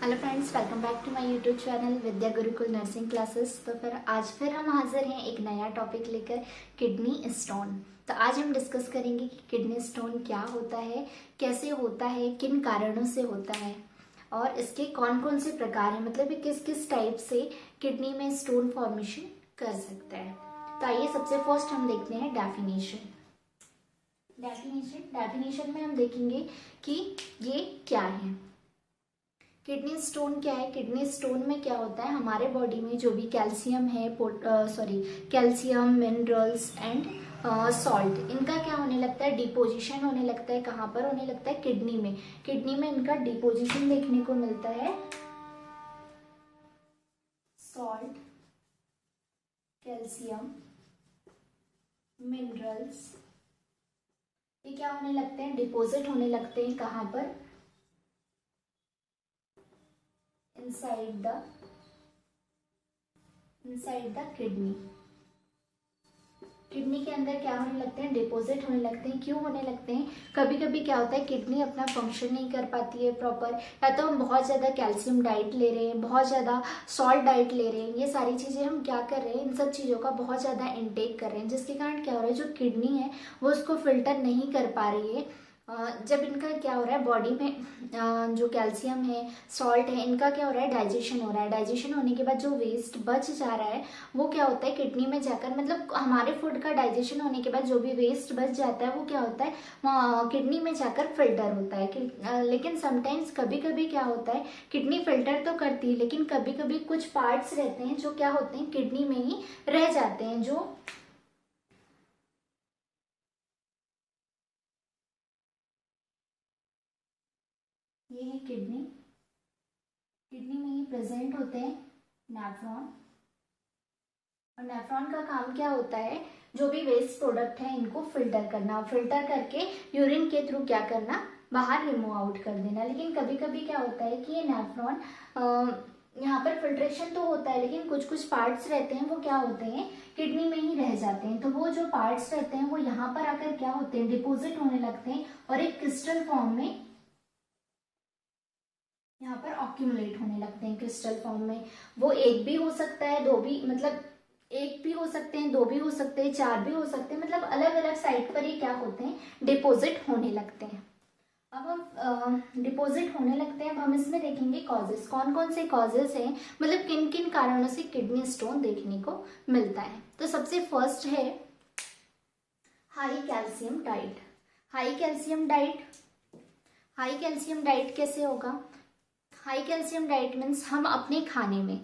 Hello friends, welcome back to my YouTube channel Vidya Gurukul nursing classes. तो आज हम हाजिर हैं एक नया टॉपिक लेकर, किडनी स्टोन। तो आज हम डिस्कस करेंगे कि किडनी स्टोन क्या होता है, कैसे होता है, किन कारणों से होता है और इसके कौन कौन से प्रकार हैं, मतलब कि किस किस टाइप से किडनी में स्टोन फॉर्मेशन कर सकता है। तो आइए सबसे फर्स्ट हम देखते हैं डेफिनेशन में हम देखेंगे कि ये क्या है। किडनी स्टोन क्या है? किडनी स्टोन में क्या होता है, हमारे बॉडी में जो भी कैल्शियम है, कैल्शियम, मिनरल्स एंड सॉल्ट, इनका क्या होने लगता है, डिपोजिशन होने लगता है। कहाँ पर होने लगता है? किडनी में। किडनी में इनका डिपोजिशन देखने को मिलता है। सॉल्ट, कैल्शियम, मिनरल्स, ये क्या होने लगते हैं, डिपोजिट होने लगते हैं। कहाँ पर? inside the kidney. किडनी के अंदर क्या होने लगते हैं, डिपॉजिट होने लगते हैं। क्यों होने लगते हैं? कभी कभी क्या होता है, किडनी अपना फंक्शन नहीं कर पाती है प्रॉपर, या तो हम बहुत ज़्यादा कैल्शियम डाइट ले रहे हैं, बहुत ज़्यादा सॉल्ट डाइट ले रहे हैं, ये सारी चीज़ें हम क्या कर रहे हैं, इन सब चीज़ों का बहुत ज़्यादा इनटेक कर रहे हैं, जिसके कारण क्या हो रहा है, जो किडनी है वो उसको फिल्टर नहीं कर पा रही है। जब इनका क्या हो रहा है, बॉडी में जो कैल्शियम है, सॉल्ट है, इनका क्या हो रहा है, डाइजेशन हो रहा है। डाइजेशन होने के बाद जो वेस्ट बच जा रहा है वो क्या होता है, किडनी में जाकर, मतलब हमारे फूड का डाइजेशन होने के बाद जो भी वेस्ट बच जाता है वो क्या होता है, किडनी में जाकर फिल्टर होता है। लेकिन समटाइम्स कभी कभी क्या होता है, किडनी फिल्टर तो करती है, लेकिन कभी कभी कुछ पार्ट्स रहते हैं जो क्या होते हैं, किडनी में ही रह जाते हैं। जो ये है किडनी, किडनी में ही प्रेजेंट होते हैं नेफ्रॉन। और नेफ्रॉन का काम क्या होता है, जो भी वेस्ट प्रोडक्ट है इनको फिल्टर करना, फिल्टर करके यूरिन के थ्रू क्या करना, बाहर रिमूव आउट कर देना। लेकिन कभी कभी क्या होता है कि ये नेफ्रॉन यहाँ पर फिल्ट्रेशन तो होता है, लेकिन कुछ कुछ पार्ट्स रहते हैं वो क्या होते हैं, किडनी में ही रह जाते हैं। तो वो जो पार्ट्स रहते हैं वो यहाँ पर आकर क्या होते हैं, डिपोजिट होने लगते हैं और एक क्रिस्टल फॉर्म में यहाँ पर ऑक्यूमुलेट होने लगते हैं। क्रिस्टल फॉर्म में वो एक भी हो सकता है, दो भी, मतलब एक भी हो सकते हैं, दो भी हो सकते हैं, चार भी हो सकते हैं, मतलब अलग अलग साइट पर ये क्या होते हैं, डिपोजिट होने लगते हैं। अब हम डिपोजिट होने लगते हैं। अब हम इसमें देखेंगे कॉजेस, कौन कौन से कॉजेस हैं, मतलब किन किन कारणों से किडनी स्टोन देखने को मिलता है। तो सबसे फर्स्ट है high calcium diet. High calcium diet, high calcium diet कैसे होगा? हाई कैल्शियम डाइट मीन्स हम अपने खाने में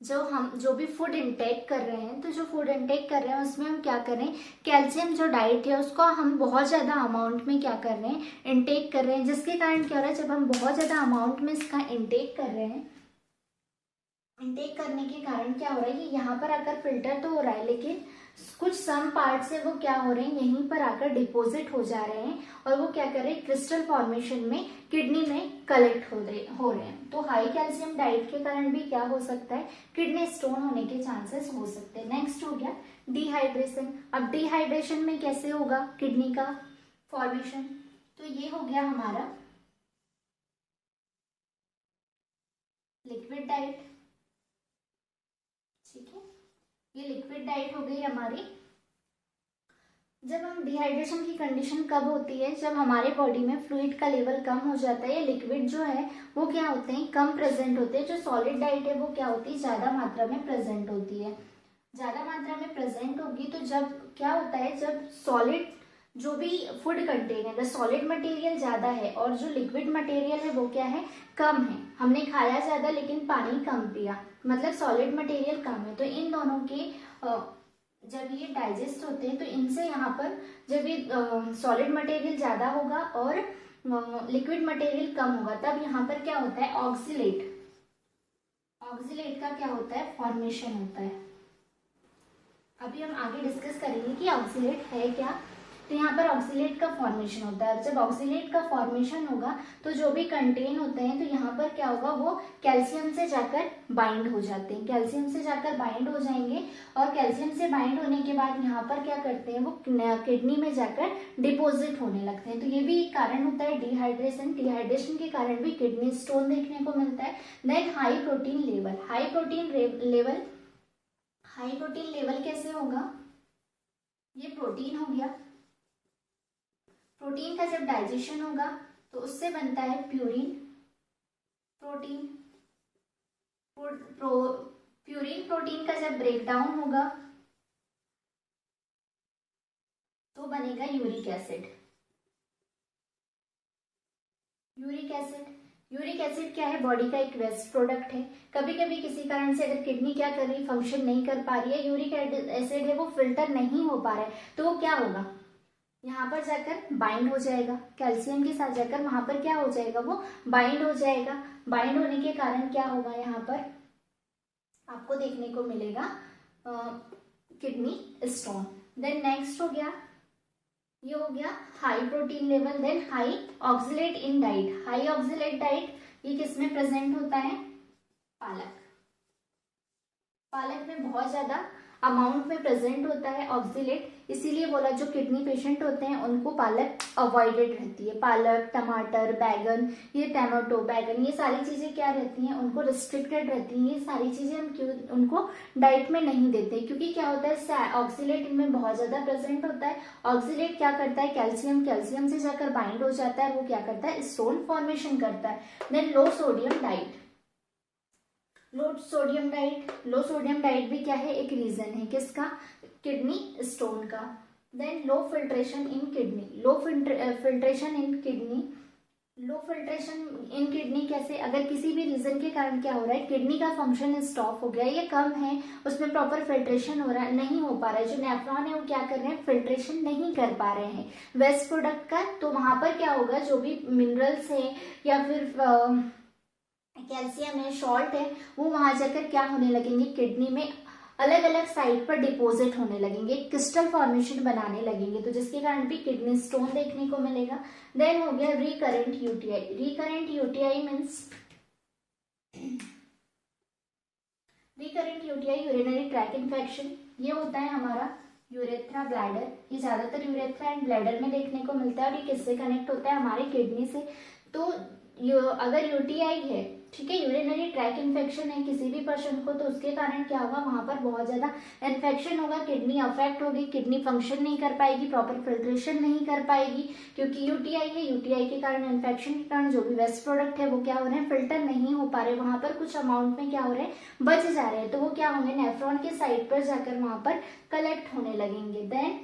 जो भी फूड इंटेक कर रहे हैं, तो जो फूड इंटेक कर रहे हैं उसमें हम क्या कर रहे हैं, कैल्शियम जो डाइट है उसको हम बहुत ज़्यादा अमाउंट में क्या कर रहे हैं, इंटेक कर रहे हैं। जिसके कारण क्या हो रहा है, जब हम बहुत ज़्यादा अमाउंट में इसका इंटेक कर रहे हैं, इनटेक करने के कारण क्या हो रहा है, कि यहाँ पर आकर फिल्टर तो हो रहा है, लेकिन कुछ सम पार्ट से वो क्या हो रहे हैं, यहीं पर आकर डिपॉजिट हो जा रहे हैं और वो क्या कर रहे हैं, क्रिस्टल फॉर्मेशन में किडनी में कलेक्ट हो रहे हैं। तो हाई कैल्शियम डाइट के कारण भी क्या हो सकता है, किडनी स्टोन होने के चांसेस हो सकते हैं। नेक्स्ट हो गया डिहाइड्रेशन। अब डिहाइड्रेशन में कैसे होगा किडनी का फॉर्मेशन? तो ये हो गया हमारा लिक्विड डाइट। ठीक है, ये लिक्विड डाइट हो गई हमारी। जब हम डिहाइड्रेशन की कंडीशन कब होती है, जब हमारे बॉडी में फ्लूइड का लेवल कम हो जाता है, लिक्विड जो है वो क्या होते हैं, कम प्रेजेंट होते हैं। जो सॉलिड डाइट है वो क्या होती है, ज्यादा मात्रा में प्रेजेंट होती है। ज्यादा मात्रा में प्रेजेंट होगी तो जब क्या होता है, जब सॉलिड जो भी फूड कंटेन है, सॉलिड मटेरियल ज्यादा है और जो लिक्विड मटेरियल है वो क्या है, कम है। हमने खाया ज्यादा लेकिन पानी कम पिया, मतलब सॉलिड मटेरियल कम है। तो इन दोनों के जब ये डाइजेस्ट होते हैं तो इनसे यहाँ पर जब ये सॉलिड मटेरियल ज्यादा होगा और लिक्विड मटेरियल कम होगा, तब यहाँ पर क्या होता है, ऑक्सीलेट, ऑक्सीलेट का क्या होता है, फॉर्मेशन होता है। अभी हम आगे डिस्कस करेंगे कि ऑक्सीलेट है क्या, तो यहाँ पर ऑक्सीलेट का फॉर्मेशन होता है। जब ऑक्सीलेट का फॉर्मेशन होगा तो जो भी कंटेन होते हैं तो यहाँ पर क्या होगा, वो कैल्शियम से जाकर बाइंड हो जाते हैं, कैल्शियम से जाकर बाइंड हो जाएंगे और कैल्शियम से बाइंड होने के बाद यहाँ पर क्या करते हैं, वो किडनी में जाकर डिपोजिट होने लगते हैं। तो ये भी एक कारण होता है डिहाइड्रेशन, डिहाइड्रेशन के कारण भी किडनी स्टोन देखने को मिलता है। Then high protein level, high protein level कैसे होगा, ये प्रोटीन हो गया, प्रोटीन का जब डाइजेशन होगा तो उससे बनता है प्यूरिन, प्रोटीन प्रोटीन का जब ब्रेकडाउन होगा तो बनेगा यूरिक एसिड। यूरिक एसिड क्या है, बॉडी का एक वेस्ट प्रोडक्ट है। कभी कभी किसी कारण से अगर किडनी क्या कर रही, फंक्शन नहीं कर पा रही है, यूरिक एसिड है वो फिल्टर नहीं हो पा रहा है, तो वो क्या होगा, यहाँ पर जाकर बाइंड हो जाएगा, कैल्शियम के साथ जाकर वहां पर क्या हो जाएगा, वो बाइंड हो जाएगा। बाइंड होने के कारण क्या होगा, यहाँ पर आपको देखने को मिलेगा किडनी स्टोन। देन नेक्स्ट हो गया, ये हो गया high protein level. Then high oxalate in diet, high oxalate diet ये किसमें प्रेजेंट होता है, पालक में बहुत ज्यादा अमाउंट में प्रेजेंट होता है ऑक्सीलेट, इसीलिए बोला जो किडनी पेशेंट होते हैं उनको पालक अवॉइडेड रहती है। पालक, टमाटर, बैगन, ये टमाटो बैगन, ये सारी चीजें क्या रहती हैं, उनको रिस्ट्रिक्टेड रहती हैं। ये सारी चीजें हम क्यों उनको डाइट में नहीं देते, क्योंकि क्या होता है ऑक्सीलेट इनमें बहुत ज्यादा प्रेजेंट होता है। ऑक्सीलेट क्या करता है, कैल्शियम से जाकर बाइंड हो जाता है, वो क्या करता है, स्टोन फॉर्मेशन करता है। Then low sodium diet, low sodium diet भी क्या है, एक रीजन है किसका, किडनी स्टोन का। Then low filtration in kidney, low filtration in kidney कैसे, अगर किसी भी रीजन के कारण क्या हो रहा है, किडनी का फंक्शन स्टॉप हो गया, ये कम है, उसमें प्रॉपर फिल्ट्रेशन हो रहा है, नहीं हो पा रहा है, जो नेफ्रॉन है वो क्या कर रहे हैं, फिल्ट्रेशन नहीं कर पा रहे हैं वेस्ट प्रोडक्ट का, तो वहां पर क्या होगा, जो भी मिनरल्स है या फिर कैल्शियम है, सॉल्ट है, वो वहां जाकर क्या होने लगेंगे, किडनी में अलग अलग साइड पर डिपोजिट होने लगेंगे, क्रिस्टल फॉर्मेशन बनाने लगेंगे, तो जिसके कारण भी किडनी स्टोन देखने को मिलेगा। देन हो गया recurrent UTI means urinary track infection, ये होता है हमारा यूरेथ्रा ब्लैडर, ये ज्यादातर यूरेथ्रा एंड ब्लैडर में देखने को मिलता है और ये किससे कनेक्ट होता है, हमारे किडनी से। तो अगर यूटीआई है, ठीक है, यूरिनरी ट्रैक इन्फेक्शन है किसी भी पर्सन को, तो उसके कारण क्या होगा, वहां पर बहुत ज्यादा इन्फेक्शन होगा, किडनी अफेक्ट होगी, किडनी फंक्शन नहीं कर पाएगी, प्रॉपर फिल्ट्रेशन नहीं कर पाएगी, क्योंकि यूटीआई है, यूटीआई के कारण, इन्फेक्शन के कारण जो भी वेस्ट प्रोडक्ट है वो क्या हो रहे हैं, फिल्टर नहीं हो पा रहे, वहां पर कुछ अमाउंट में क्या हो रहे हैं, बच जा रहे हैं, तो वो क्या होंगे, नेफ्रॉन के साइड पर जाकर वहां पर कलेक्ट होने लगेंगे। देन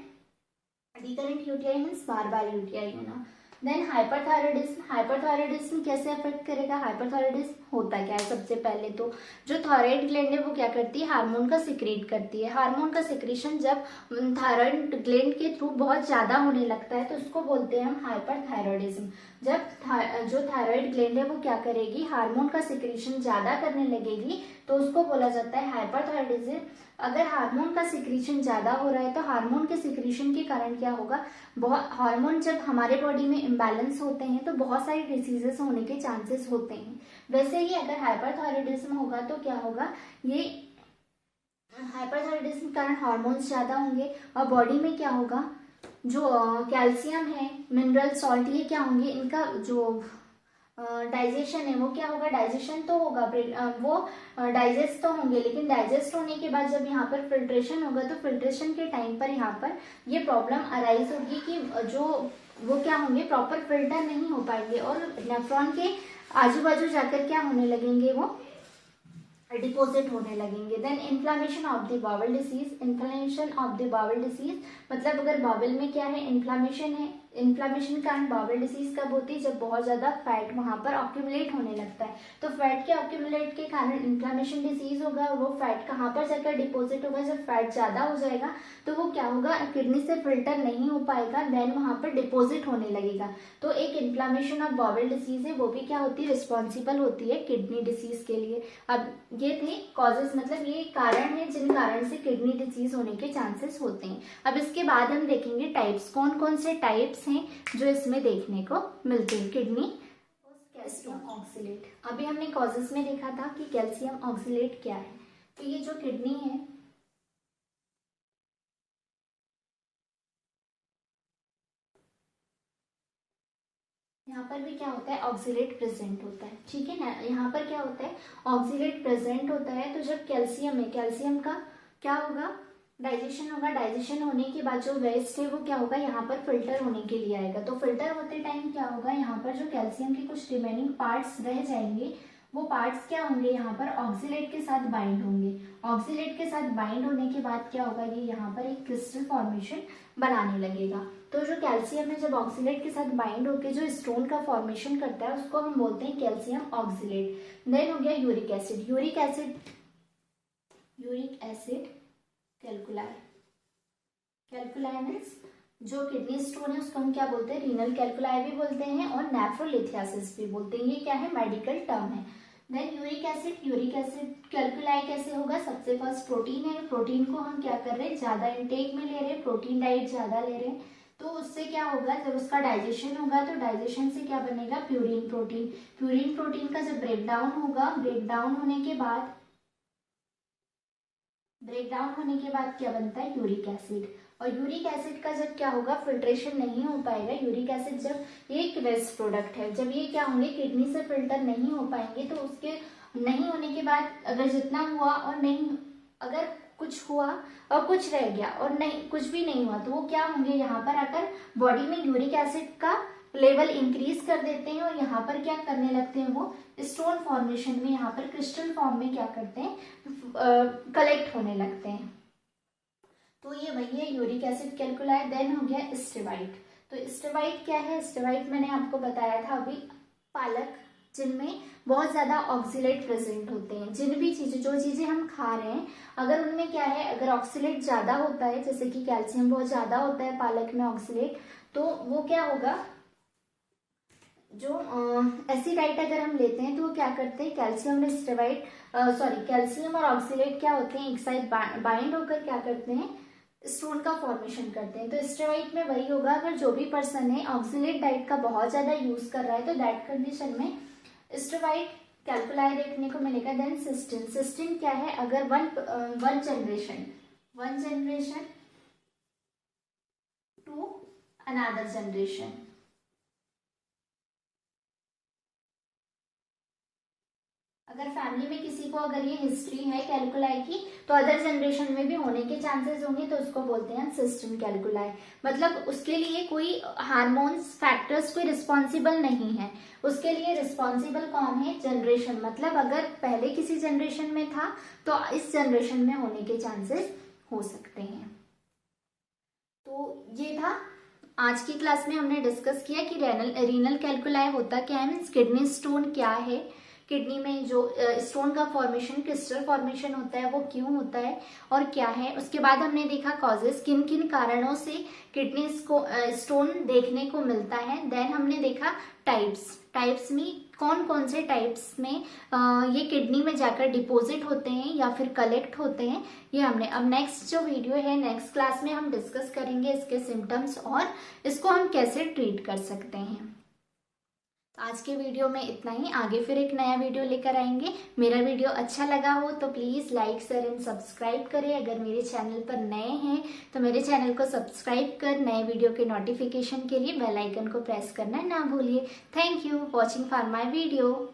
रिकरेंट यूटीआई मीन्स बार बार यूटीआई होना। देन हाइपरथायराइडिज्म कैसे अफेक्ट करेगा, हाइपरथायराइडिज्म होता क्या है, सबसे पहले तो जो थायराइड ग्लैंड है वो क्या करती है, हार्मोन का सिक्रेट करती है। हार्मोन का सिक्रेशन जब थायराइड ग्लैंड के थ्रू बहुत ज्यादा होने लगता है तो उसको बोलते हैं हम हाइपरथायराइडिज्म। जब जो थायराइड ग्लैंड है वो क्या करेगी, हार्मोन का सिक्रेशन ज्यादा करने लगेगी, तो उसको बोला जाता है हाइपरथायराइडिज्म। अगर हार्मोन का सिक्रीशन ज्यादा हो रहा है तो हार्मोन के सिक्रीशन के कारण क्या होगा, बहुत हार्मोन जब हमारे बॉडी में इम्बैलेंस होते हैं तो बहुत सारी डिसीजेस होने के चांसेस होते हैं। वैसे ही अगर हाइपरथायराइडिज्म होगा तो क्या होगा, ये हाइपरथायराइडिज्म के कारण हार्मोन्स ज्यादा होंगे और बॉडी में क्या होगा, जो कैल्शियम है, मिनरल सॉल्ट, ये क्या होंगे, इनका जो डाइजेशन है वो क्या होगा, डाइजेशन तो होगा, वो डाइजेस्ट तो होंगे, लेकिन डाइजेस्ट होने के बाद जब यहाँ पर फिल्ट्रेशन होगा तो फिल्ट्रेशन के टाइम पर यहाँ पर ये प्रॉब्लम अराइज होगी कि जो वो क्या होंगे, प्रॉपर फिल्टर नहीं हो पाएंगे और नेफ्रॉन के आजू बाजू जाकर क्या होने लगेंगे, वो डिपोजिट होने लगेंगे। Then inflammation of the bowel disease, inflammation of the bowel disease मतलब अगर बाउल में क्या है, इन्फ्लामेशन है, इन्फ्लामेशन कारण बाउल डिसीज कब होती है, जब बहुत ज्यादा फैट वहां पर ऑक्यूमुलेट होने लगता है। तो फैट के ऑक्यूमुलेट के कारण इन्फ्लामेशन डिसीज होगा, और वो फैट कहाँ पर जाकर डिपोजिट होगा, जब फैट ज्यादा हो जाएगा तो वो क्या होगा, किडनी से फिल्टर नहीं हो पाएगा, देन वहां पर डिपोजिट होने लगेगा। तो एक इन्फ्लामेशन ऑफ बाउल डिसीज है, वो भी क्या होती है, रिस्पॉन्सिबल होती है किडनी डिसीज के लिए। अब ये थे कॉजेज, मतलब ये कारण है जिन कारण से किडनी डिसीज होने के चांसेस होते हैं। अब इसके बाद हम देखेंगे टाइप्स, कौन कौन से टाइप्स हैं जो इसमें देखने को मिलते हैं किडनी। कैल्शियम ऑक्सलेट, अभी हमने कॉजेस में देखा था कि कैल्शियम ऑक्सलेट क्या है। तो ये जो किडनी है, यहाँ पर भी क्या होता है, ऑक्सलेट प्रेजेंट होता है, ठीक है ना। यहाँ पर क्या होता है, ऑक्सलेट प्रेजेंट होता है। तो जब कैल्शियम है, कैल्शियम का क्या होगा, डाइजेशन होगा। डाइजेशन होने के बाद जो वेस्ट है वो क्या होगा, यहाँ पर फिल्टर होने के लिए आएगा। तो फिल्टर होते टाइम क्या होगा, यहाँ पर जो कैल्शियम के कुछ रिमेनिंग पार्ट्स रह जाएंगे, वो पार्ट्स क्या होंगे, यहाँ पर ऑक्सीलेट के साथ बाइंड होंगे। ऑक्सीलेट के साथ बाइंड होने के बाद क्या होगा, ये यहाँ पर एक क्रिस्टल फॉर्मेशन बनाने लगेगा। तो जो कैल्शियम है, जब ऑक्सीलेट के साथ बाइंड होकर जो स्टोन का फॉर्मेशन करता है, उसको हम बोलते हैं कैल्शियम ऑक्सीलेट। देन हो गया uric acid. Uric acid कैल्कुलाई। कैल्कुलाई means जो किडनी स्टोन है उसको हम क्या बोलते हैं, रीनल कैल्कुलाई भी बोलते हैं और नेफ्रोलिथियासिस भी बोलते हैं। ये क्या है, मेडिकल टर्म है। देन यूरिक एसिड कैल्कुलाई कैसे होगा, सबसे फर्स्ट प्रोटीन है, प्रोटीन को हम क्या कर रहे हैं, ज्यादा इंटेक में ले रहे हैं, प्रोटीन डाइट ज्यादा ले रहे हैं। तो उससे क्या होगा, जब उसका डाइजेशन होगा तो डाइजेशन से क्या बनेगा, प्यूरिन प्रोटीन। प्यूरिन प्रोटीन का जब ब्रेकडाउन होगा, ब्रेकडाउन होने के बाद क्या बनता है, यूरिक एसिड। और यूरिक एसिड का जब क्या होगा, फिल्ट्रेशन नहीं हो पाएगा। यूरिक एसिड जब ये एक वेस्ट प्रोडक्ट है, जब ये क्या होंगे, किडनी से फिल्टर नहीं हो पाएंगे, तो उसके नहीं होने के बाद अगर जितना हुआ और नहीं, अगर कुछ हुआ और कुछ रह गया और नहीं, कुछ भी नहीं हुआ, तो वो क्या होंगे, यहाँ पर आकर बॉडी में यूरिक एसिड का लेवल इंक्रीज कर देते हैं और यहाँ पर क्या करने लगते हैं, वो स्टोन फॉर्मेशन में, यहाँ पर क्रिस्टल फॉर्म में क्या करते हैं, कलेक्ट होने लगते हैं। तो ये वही है यूरिक एसिड कैल्कुलाई। देन हो गया स्टेरॉइड। तो स्टेरॉइड क्या है, स्टेरॉइड मैंने आपको बताया था अभी, पालक जिनमें बहुत ज्यादा ऑक्सीलेट प्रेजेंट होते हैं। जिन भी चीजें, जो चीजें हम खा रहे हैं, अगर उनमें क्या है, अगर ऑक्सीलेट ज्यादा होता है, जैसे कि कैल्शियम बहुत ज्यादा होता है पालक में ऑक्सीलेट, तो वो क्या होगा, जो एसिडाइट अगर हम लेते हैं तो वो क्या करते हैं, कैल्शियम और स्टेरॉइड कैल्शियम और ऑक्सीलेट क्या होते हैं, एक साइड बाइंड होकर क्या करते हैं, स्टोन का फॉर्मेशन करते हैं। तो स्टेरॉइड में वही होगा, अगर जो भी पर्सन है ऑक्सीलेट डाइट का बहुत ज्यादा यूज कर रहा है, तो दैट कंडीशन में स्टेरॉइड कैल्कुलाई देखने को मिलेगा। Then cystine. सिस्टिन क्या है, अगर one generation to another generation, अगर फैमिली में किसी को अगर ये हिस्ट्री है कैल्कुलाई की, तो अदर जनरेशन में भी होने के चांसेस होंगे, तो उसको बोलते हैं सिस्टिन कैल्कुलाई। मतलब उसके लिए कोई हार्मोन्स फैक्टर्स कोई रिस्पॉन्सिबल नहीं है, उसके लिए रिस्पॉन्सिबल कौन है, जनरेशन। मतलब अगर पहले किसी जनरेशन में था तो इस जनरेशन में होने के चांसेस हो सकते हैं। तो ये था आज की क्लास में, हमने डिस्कस किया कि रीनल कैल्कुलाई होता क्या है, मीन्स किडनी स्टोन क्या है, किडनी में जो स्टोन का फॉर्मेशन, क्रिस्टल फॉर्मेशन होता है, वो क्यों होता है और क्या है। उसके बाद हमने देखा कॉजेस, किन किन कारणों से किडनी स्टोन देखने को मिलता है। देन हमने देखा टाइप्स में कौन कौन से टाइप्स में ये किडनी में जाकर डिपॉजिट होते हैं या फिर कलेक्ट होते हैं, ये हमने। अब नेक्स्ट जो वीडियो है, नेक्स्ट क्लास में हम डिस्कस करेंगे इसके सिम्टम्स और इसको हम कैसे ट्रीट कर सकते हैं। आज के वीडियो में इतना ही, आगे फिर एक नया वीडियो लेकर आएंगे। मेरा वीडियो अच्छा लगा हो तो please like share and subscribe करें। अगर मेरे चैनल पर नए हैं तो मेरे चैनल को सब्सक्राइब कर नए वीडियो के नोटिफिकेशन के लिए बेल आइकन को प्रेस करना ना भूलिए। Thank you watching for my video.